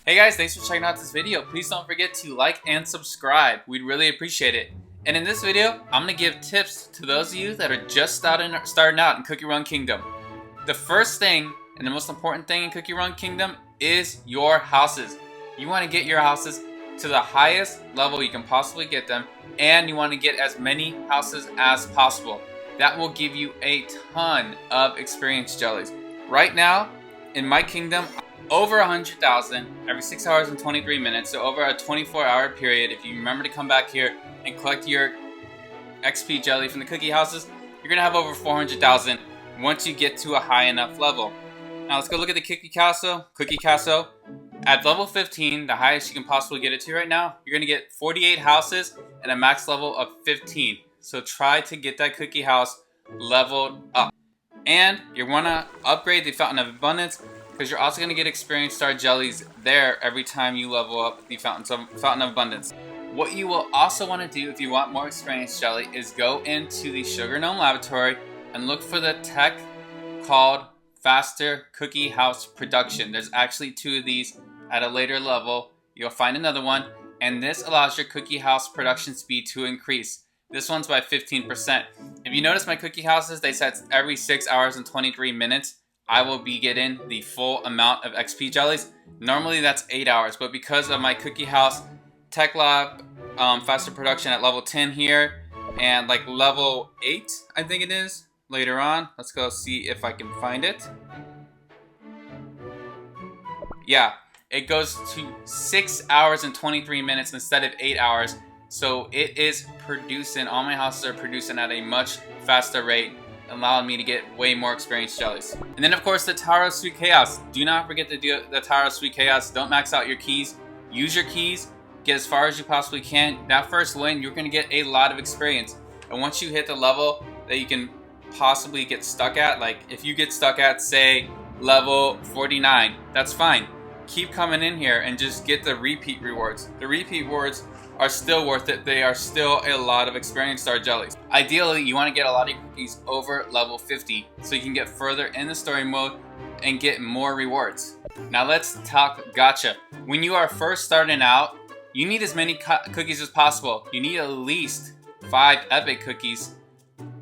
Hey guys, thanks for checking out this video. Please don't forget to like and subscribe. We'd really appreciate it. And in this video, I'm going to give tips to those of you that are just starting out in Cookie Run Kingdom. The first thing and the most important thing in Cookie Run Kingdom is your houses. You want to get your houses to the highest level you can possibly get them, and you want to get as many houses as possible. That will give you a ton of experience jellies. Right now, in my kingdom, over 100,000 every 6 hours and 23 minutes, so over a 24-hour period. If you remember to come back here and collect your XP jelly from the cookie houses, you're gonna have over 400,000 once you get to a high enough level. Now let's go look at the cookie castle. At level 15, the highest you can possibly get it to right now, you're gonna get 48 houses and a max level of 15. So try to get that cookie house leveled up. And you wanna upgrade the Fountain of Abundance, because you're also going to get experience star jellies there every time you level up the Fountain of Abundance. What you will also want to do if you want more experience jelly is go into the Sugar Gnome Laboratory and look for the tech called Faster Cookie House Production. There's actually 2 of these at a later level. You'll find another one, and this allows your cookie house production speed to increase. This one's by 15%. If you notice my cookie houses, they said every 6 hours and 23 minutes. I will be getting the full amount of XP jellies. Normally that's 8 hours, but because of my cookie house tech lab faster production at level 10 here and like level 8 I think it is later on, let's go see if I can find it. Yeah, it goes to 6 hours and 23 minutes instead of 8 hours, so it is producing, all my houses are producing at a much faster rate, allowing me to get way more experience jellies. And then of course the Tower of Sweet Chaos. Do not forget to do the Tower of Sweet Chaos. Don't max out your keys. Use your keys. Get as far as you possibly can. That first win, you're going to get a lot of experience. And once you hit the level that you can possibly get stuck at, like if you get stuck at say level 49, that's fine. Keep coming in here and just get the repeat rewards. The repeat rewards are still worth it. They are still a lot of experience star jellies. Ideally, you want to get a lot of your cookies over level 50 so you can get further in the story mode and get more rewards. Now let's talk gacha. When you are first starting out, you need as many cookies as possible. You need at least 5 epic cookies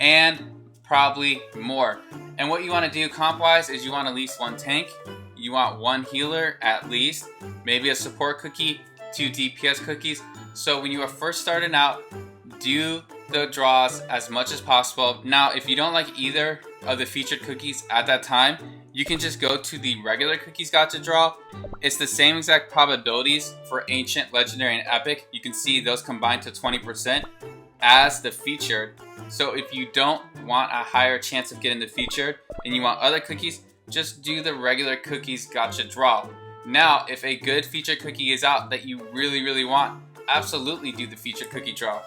and probably more. And what you want to do comp-wise is you want at least 1 tank, you want 1 healer at least, maybe a support cookie, 2 DPS cookies. So when you are first starting out, do the draws as much as possible. Now, if you don't like either of the featured cookies at that time, you can just go to the regular cookies gacha draw. It's the same exact probabilities for ancient, legendary, and epic. You can see those combined to 20% as the featured. So if you don't want a higher chance of getting the featured and you want other cookies, just do the regular cookies gacha draw. Now, if a good featured cookie is out that you really want, absolutely do the featured cookie draw.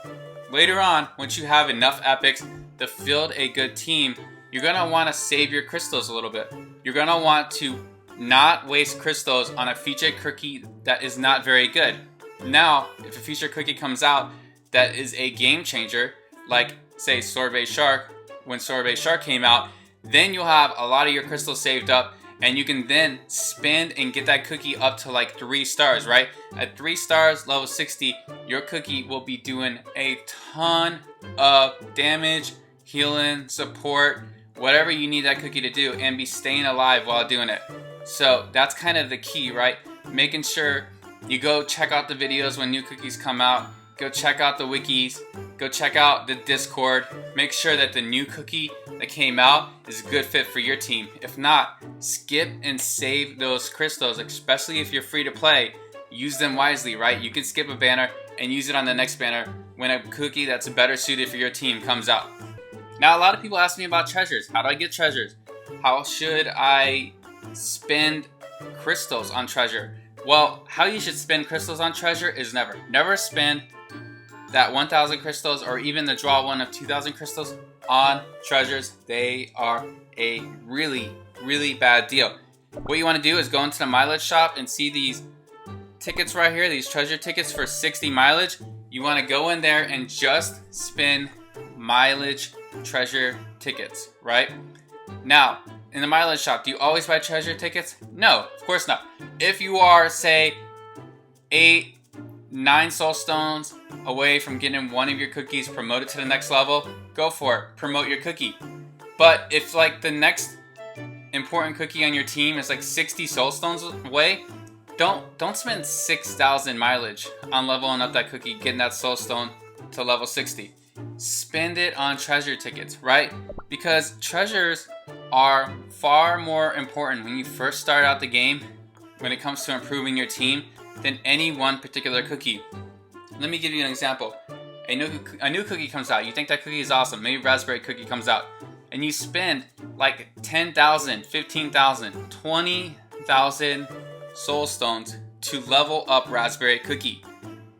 Later on, once you have enough epics to field a good team, you're going to want to save your crystals a little bit. You're going to want to not waste crystals on a featured cookie that is not very good. Now, if a featured cookie comes out that is a game changer, like say Sorbet Shark, when Sorbet Shark came out, then you'll have a lot of your crystals saved up, and you can then spend and get that cookie up to like 3 stars, right? At 3 stars, level 60, your cookie will be doing a ton of damage, healing, support, whatever you need that cookie to do, and be staying alive while doing it. So that's kind of the key, right? Making sure you go check out the videos when new cookies come out, go check out the wikis, go check out the Discord, make sure that the new cookie that came out is a good fit for your team. If not, skip and save those crystals, especially if you're free to play. Use them wisely, right? You can skip a banner and use it on the next banner when a cookie that's better suited for your team comes out. Now, a lot of people ask me about treasures. How do I get treasures? How should I spend crystals on treasure? Well, how you should spend crystals on treasure is never spend that 1,000 crystals or even the draw one of 2,000 crystals on treasures. They are a really bad deal. What you want to do is go into the mileage shop and see these tickets right here, these treasure tickets for 60 mileage. You want to go in there and just spend mileage treasure tickets, right? Now, in the mileage shop, do you always buy treasure tickets? No, of course not. If you are, say, 8, 9 soul stones away from getting one of your cookies promoted to the next level, go for it. Promote your cookie. But if like the next important cookie on your team is like 60 soul stones away, don't spend 6,000 mileage on leveling up that cookie, getting that soul stone to level 60. Spend it on treasure tickets, right? Because treasures are far more important when you first start out the game when it comes to improving your team than any one particular cookie. Let me give you an example. A new cookie comes out. You think that cookie is awesome. Maybe raspberry cookie comes out. And you spend like 10,000, 15,000, 20,000 soul stones to level up raspberry cookie.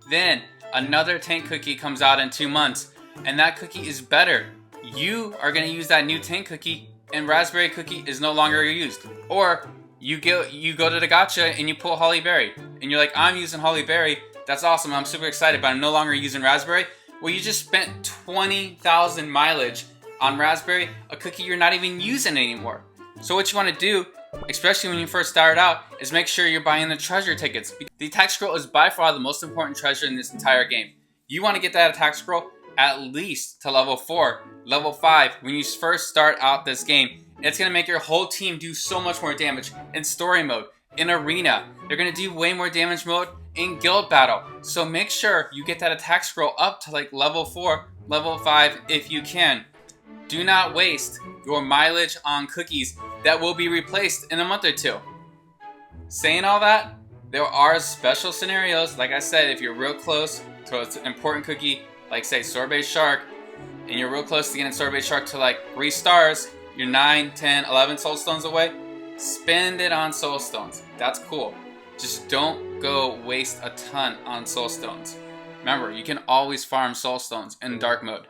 Then another tank cookie comes out in 2 months, and that cookie is better. You are going to use that new tank cookie, and raspberry cookie is no longer used. Or you go to the gacha and you pull holly berry, and you're like, I'm using holly berry. That's awesome. I'm super excited, but I'm no longer using raspberry. Well, you just spent 20,000 mileage on raspberry, a cookie you're not even using anymore. So what you want to do, especially when you first start out, is make sure you're buying the treasure tickets. The attack scroll is by far the most important treasure in this entire game. You want to get that attack scroll at least to level 4, level 5 when you first start out this game. It's going to make your whole team do so much more damage in story mode, in arena. They're going to do way more damage mode in guild battle. So make sure you get that attack scroll up to like level 4, level 5 if you can. Do not waste your mileage on cookies that will be replaced in a month or 2. Saying all that, there are special scenarios. Like I said, if you're real close to an important cookie, like say sorbet shark, and you're real close to getting sorbet shark to like 3 stars, you're 9, 10, 11 soul stones away, spend it on soul stones. That's cool. Just don't go waste a ton on soul stones. Remember, you can always farm soul stones in dark mode.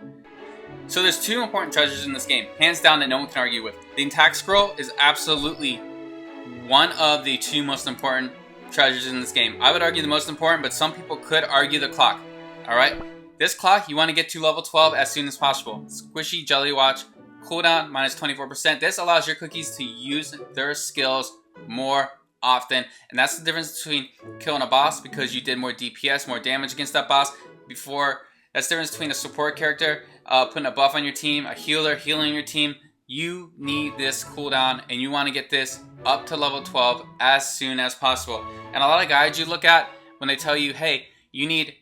So there's 2 important treasures in this game, hands down, that no one can argue with. The attack scroll is absolutely one of the 2 most important treasures in this game. I would argue the most important, but some people could argue the clock. Alright? This clock, you want to get to level 12 as soon as possible. Squishy Jelly Watch, cooldown minus 24%. This allows your cookies to use their skills more often. And that's the difference between killing a boss because you did more DPS, more damage against that boss before. That's the difference between a support character putting a buff on your team, a healer healing your team. You need this cooldown, and you want to get this up to level 12 as soon as possible. And a lot of guides you look at when they tell you, hey, you need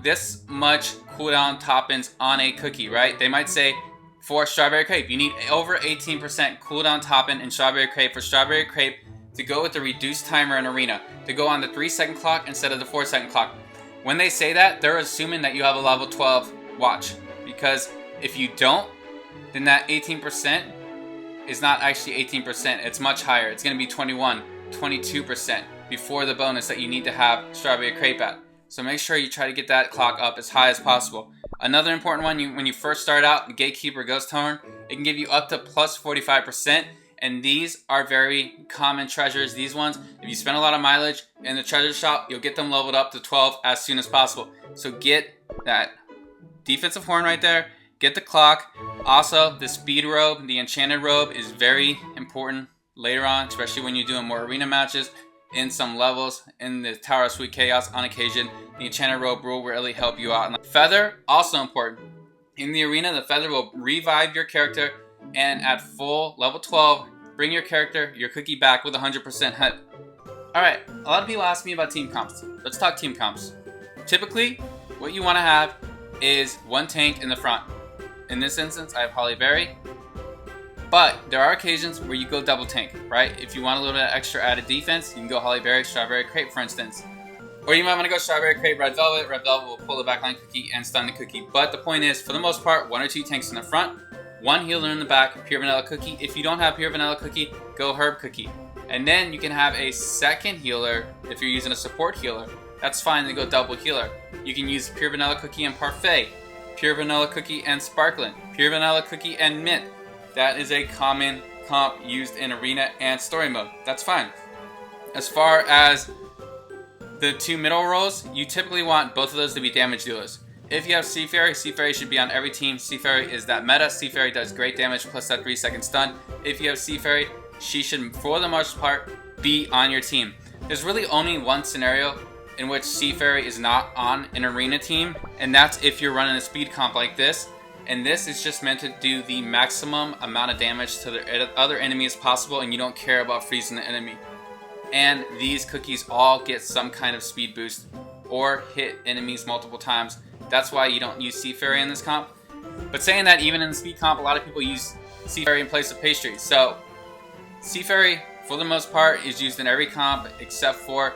this much cooldown toppings on a cookie, right? They might say for strawberry crepe, you need over 18% cooldown topping in strawberry crepe for strawberry crepe to go with the reduced timer in arena, to go on the 3-second clock instead of the 4-second clock. When they say that, they're assuming that you have a level 12 watch, because if you don't, then that 18% is not actually 18%. It's much higher. It's going to be 21, 22% before the bonus that you need to have strawberry crepe at. So make sure you try to get that clock up as high as possible. Another important one, when you first start out, the Gatekeeper Ghost Horn, it can give you up to plus 45%. And these are very common treasures. These ones, if you spend a lot of mileage in the treasure shop, you'll get them leveled up to 12 as soon as possible. So get that defensive horn right there. Get the clock. Also, the speed robe, the enchanted robe, is very important later on, especially when you're doing more arena matches in some levels in the Tower of Sweet Chaos on occasion. The enchanted robe will really help you out. Feather, also important. In the arena, the feather will revive your character, and at full level 12, bring your character, your cookie back with 100% hit. Alright, a lot of people ask me about team comps. Let's talk team comps. Typically, what you want to have is one tank in the front. In this instance, I have Holly Berry. But there are occasions where you go double tank, right? If you want a little bit of extra added defense, you can go Holly Berry, Strawberry Crepe, for instance. Or you might want to go Strawberry Crepe, Red Velvet. Red Velvet will pull the backline cookie and stun the cookie. But the point is, for the most part, 1 or 2 tanks in the front, 1 healer in the back, Pure Vanilla Cookie. If you don't have Pure Vanilla Cookie, go Herb Cookie. And then you can have a second healer if you're using a support healer. That's fine to go double healer. You can use Pure Vanilla Cookie and Parfait, Pure Vanilla Cookie and Sparkling, Pure Vanilla Cookie and Mint. That is a common comp used in arena and story mode. That's fine. As far as the 2 middle roles, you typically want both of those to be damage dealers. If you have Sea Fairy, Sea Fairy should be on every team. Sea Fairy is that meta. Sea Fairy does great damage plus that 3-second stun. If you have Sea Fairy, she should, for the most part, be on your team. There's really only one scenario in which Seaferry is not on an arena team, and that's if you're running a speed comp like this. And this is just meant to do the maximum amount of damage to the other enemy as possible, and you don't care about freezing the enemy. And these cookies all get some kind of speed boost or hit enemies multiple times. That's why you don't use Seaferry in this comp. But saying that, even in the speed comp, a lot of people use Seaferry in place of Pastry. So Seaferry, for the most part, is used in every comp except for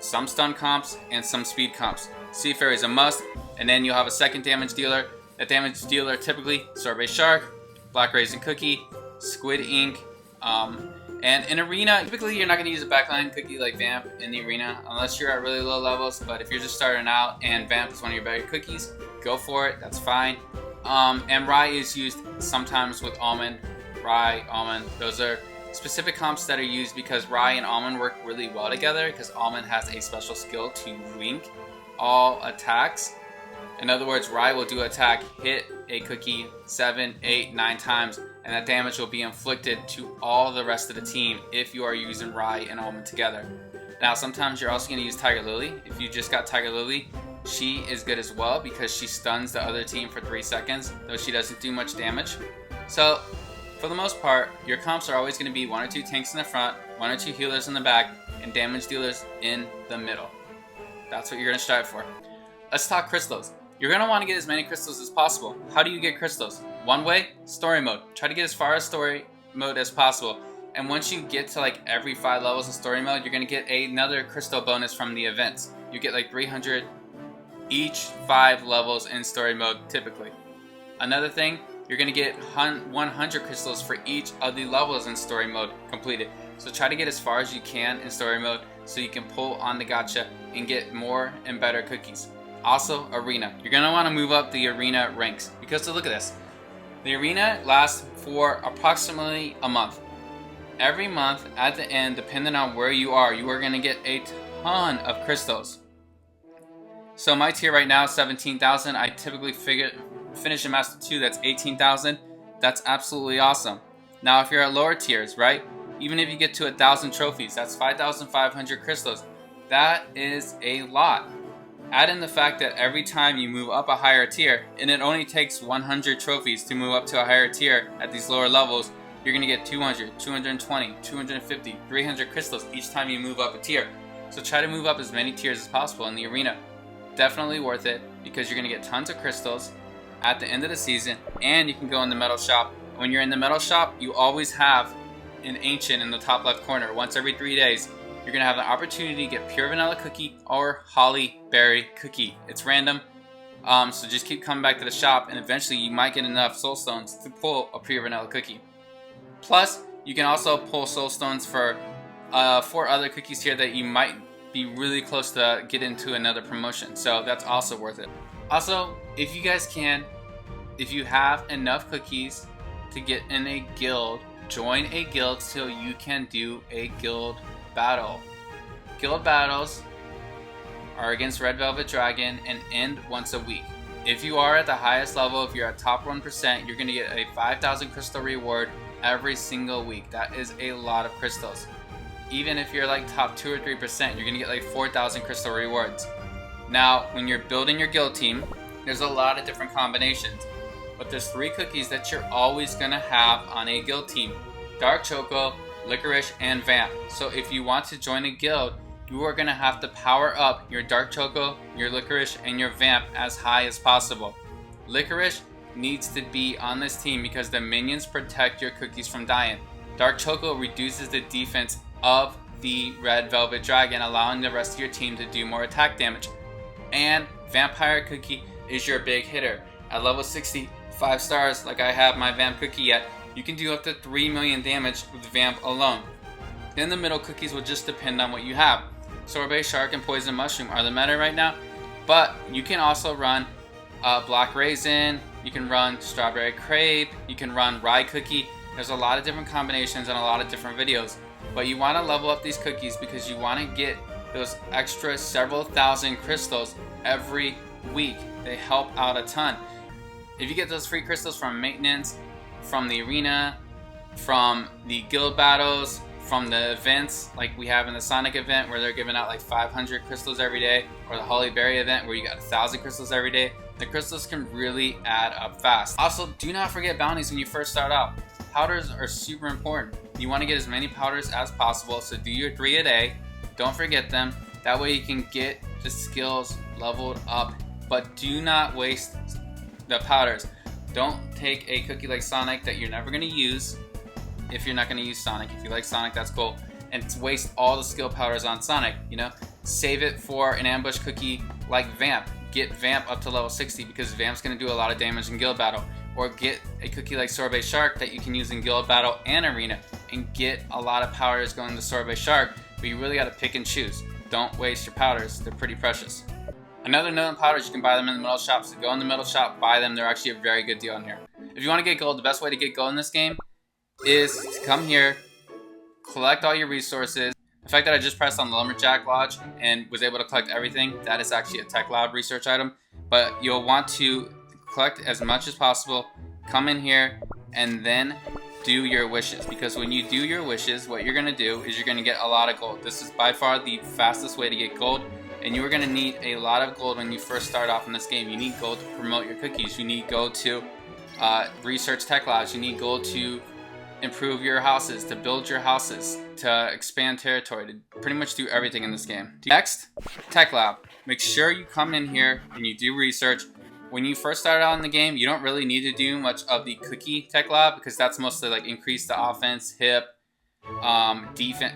some stun comps and some speed comps. Seaferry is a must, and then you'll have a second damage dealer. That damage dealer typically Sorbet Shark, Black Raisin Cookie, Squid Ink, and in Arena, typically you're not going to use a backline cookie like Vamp in the Arena unless you're at really low levels. But if you're just starting out and Vamp is one of your better cookies, go for it, that's fine. And Rye is used sometimes with Almond, Rye, Almond. Those are specific comps that are used because Rye and Almond work really well together, because Almond has a special skill to link all attacks. In other words, Rye will do attack, hit a cookie 7, 8, 9 times, and that damage will be inflicted to all the rest of the team if you are using Rye and Almond together. Now, sometimes you're also going to use Tiger Lily. If you just got Tiger Lily, she is good as well because she stuns the other team for 3 seconds, though she doesn't do much damage. So, for the most part, your comps are always going to be 1 or 2 tanks in the front, 1 or 2 healers in the back, and damage dealers in the middle. That's what you're going to strive for. Let's talk crystals. You're going to want to get as many crystals as possible. How do you get crystals? One way, story mode. Try to get as far as story mode as possible. And once you get to like every 5 levels of story mode, you're going to get another crystal bonus from the events. You get like 300 each 5 levels in story mode typically. Another thing, you're going to get 100 crystals for each of the levels in story mode completed. So try to get as far as you can in story mode so you can pull on the gacha and get more and better cookies. Also, Arena. You're going to want to move up the Arena ranks because look at this. The Arena lasts for approximately a month. Every month at the end, depending on where you are going to get a ton of crystals. So my tier right now is 17,000. I typically finish in Master 2, that's 18,000. That's absolutely awesome. Now if you're at lower tiers, right? Even if you get to 1,000 trophies, that's 5,500 crystals. That is a lot. Add in the fact that every time you move up a higher tier, and it only takes 100 trophies to move up to a higher tier at these lower levels, you're going to get 200, 220, 250, 300 crystals each time you move up a tier. So try to move up as many tiers as possible in the Arena. Definitely worth it because you're going to get tons of crystals at the end of the season, and you can go in the metal shop. When you're in the metal shop, you always have an ancient in the top left corner. Once every 3 days, you're going to have the opportunity to get pure vanilla cookie or holly berry cookie. It's random, so just keep coming back to the shop, and eventually you might get enough soul stones to pull a pure vanilla cookie. Plus, you can also pull soul stones for 4 other cookies here that you might be really close to get into another promotion, so that's also worth it. Also, if you guys can, if you have enough cookies to get in a guild, join a guild so you can do a guild battle. Guild battles are against Red Velvet Dragon and end once a week. If you are at the highest level, if you're at top 1%, you're going to get a 5,000 crystal reward every single week. That is a lot of crystals. Even if you're like top 2 or 3%, you're going to get like 4,000 crystal rewards. Now, when you're building your guild team, there's a lot of different combinations. But there's 3 cookies that you're always going to have on a guild team. Dark Choco, Licorice, and Vamp. So if you want to join a guild, you are going to have to power up your Dark Choco, your Licorice, and your Vamp as high as possible. Licorice needs to be on this team because the minions protect your cookies from dying. Dark Choco reduces the defense of the Red Velvet Dragon, allowing the rest of your team to do more attack damage. And Vampire Cookie is your big hitter. At level 60, 5 stars, like I have my Vamp Cookie at, you can do up to 3 million damage with Vamp alone. Then the middle cookies will just depend on what you have. Sorbet Shark and Poison Mushroom are the meta right now, but you can also run Black Raisin, you can run Strawberry Crepe, you can run Rye Cookie. There's a lot of different combinations and a lot of different videos. But you want to level up these cookies because you want to get those extra several thousand crystals every week. They help out a ton. If you get those free crystals from maintenance, from the arena, from the guild battles, from the events like we have in the Sonic event where they're giving out like 500 crystals every day, or the Holly Berry event where you got 1,000 crystals every day. The crystals can really add up fast. Also, do not forget bounties when you first start out. Powders are super important. You want to get as many powders as possible, so do your 3 a day. Don't forget them. That way you can get the skills leveled up, but do not waste the powders. Don't take a cookie like Sonic that you're never going to use. If you're not going to use Sonic, if you like Sonic, that's cool, and waste all the skill powders on Sonic, you know. Save it for an ambush cookie like Vamp. Get Vamp up to level 60 because Vamp's going to do a lot of damage in guild battle. Or get a cookie like Sorbet Shark that you can use in guild battle and arena and get a lot of powders going to Sorbet Shark, but you really got to pick and choose. Don't waste your powders, they're pretty precious. Another note on powders, you can buy them in the metal shop, so go in the metal shop, buy them, they're actually a very good deal in here. If you want to get gold, the best way to get gold in this game is to come here, collect all your resources. The fact that I just pressed on the Lumberjack Lodge and was able to collect everything, that is actually a Tech Lab research item, but you'll want to collect as much as possible, come in here, and then do your wishes, because when you do your wishes, what you're going to do is you're going to get a lot of gold. This is by far the fastest way to get gold, and you are going to need a lot of gold when you first start off in this game. You need gold to promote your cookies, you need gold to research tech labs, you need gold to improve your houses, to build your houses, to expand territory, to pretty much do everything in this game. Next, tech lab. Make sure you come in here and you do research. When you first start out in the game, you don't really need to do much of the cookie tech lab because that's mostly like increase the offense, hip, defense.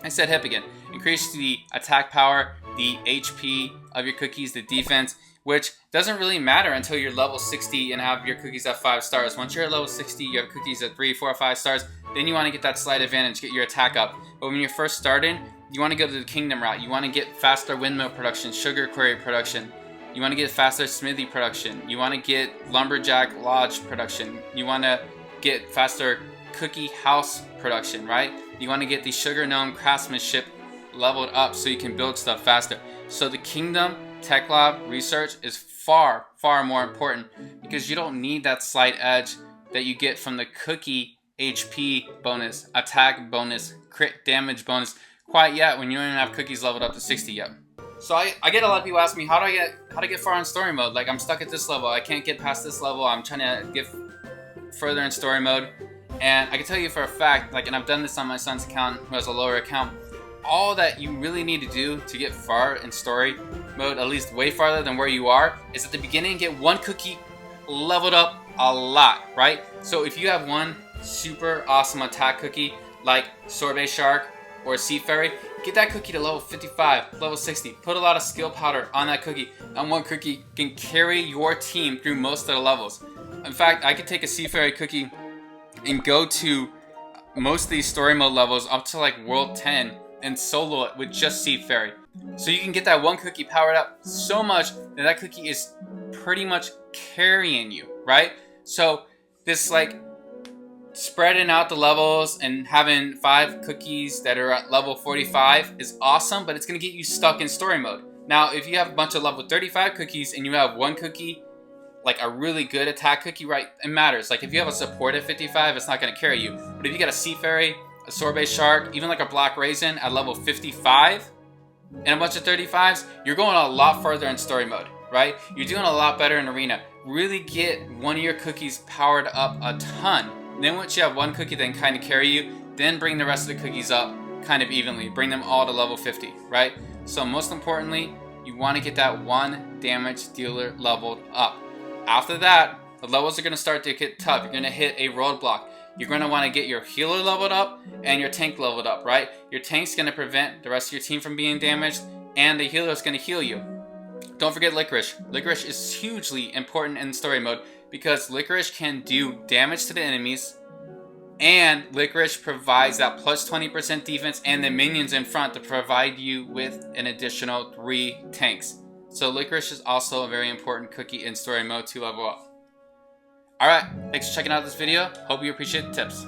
I said hip again. Increase the attack power, the HP of your cookies, the defense, which doesn't really matter until you're level 60 and have your cookies at 5 stars. Once you're at level 60, you have cookies at 3, 4, 5 stars. Then you want to get that slight advantage, get your attack up. But when you're first starting, you want to go to the kingdom route. You want to get faster windmill production, sugar quarry production. You want to get faster smithy production. You want to get lumberjack lodge production. You want to get faster cookie house production, right? You want to get the sugar gnome craftsmanship leveled up so you can build stuff faster. So the kingdom tech lab research is far, far more important because you don't need that slight edge that you get from the cookie HP bonus, attack bonus, crit damage bonus quite yet when you don't even have cookies leveled up to 60 yet. So I get a lot of people ask me how to get far in story mode. Like, I'm stuck at this level, I can't get past this level, I'm trying to get further in story mode. And I can tell you for a fact, like, and I've done this on my son's account who has a lower account, all that you really need to do to get far in story mode, at least way farther than where you are, is at the beginning get one cookie leveled up a lot, right? So if you have one super awesome attack cookie like Sorbet Shark or Sea Fairy, get that cookie to level 55, level 60. Put a lot of skill powder on that cookie, and one cookie can carry your team through most of the levels. In fact, I could take a Sea Fairy cookie and go to most of these story mode levels up to like World 10 and solo it with just Sea Fairy. So you can get that one cookie powered up so much that that cookie is pretty much carrying you, right? So this like spreading out the levels and having 5 cookies that are at level 45 is awesome, but it's going to get you stuck in story mode. Now, if you have a bunch of level 35 cookies and you have one cookie, like a really good attack cookie, right, it matters. Like if you have a support at 55, it's not going to carry you. But if you got a Sea Fairy, a Sorbet Shark, even like a Black Raisin at level 55 and a bunch of 35s, you're going a lot further in story mode, right? You're doing a lot better in arena. Really get one of your cookies powered up a ton. Then once you have one cookie that can kind of carry you, then bring the rest of the cookies up kind of evenly. Bring them all to level 50, right? So most importantly, you want to get that one damage dealer leveled up. After that, the levels are going to start to get tough. You're going to hit a roadblock. You're going to want to get your healer leveled up and your tank leveled up, right? Your tank's going to prevent the rest of your team from being damaged, and the healer is going to heal you. Don't forget Licorice. Licorice is hugely important in story mode because Licorice can do damage to the enemies, and Licorice provides that plus 20% defense and the minions in front to provide you with an additional 3 tanks. So Licorice is also a very important cookie in story mode to level up. Alright, thanks for checking out this video. Hope you appreciate the tips.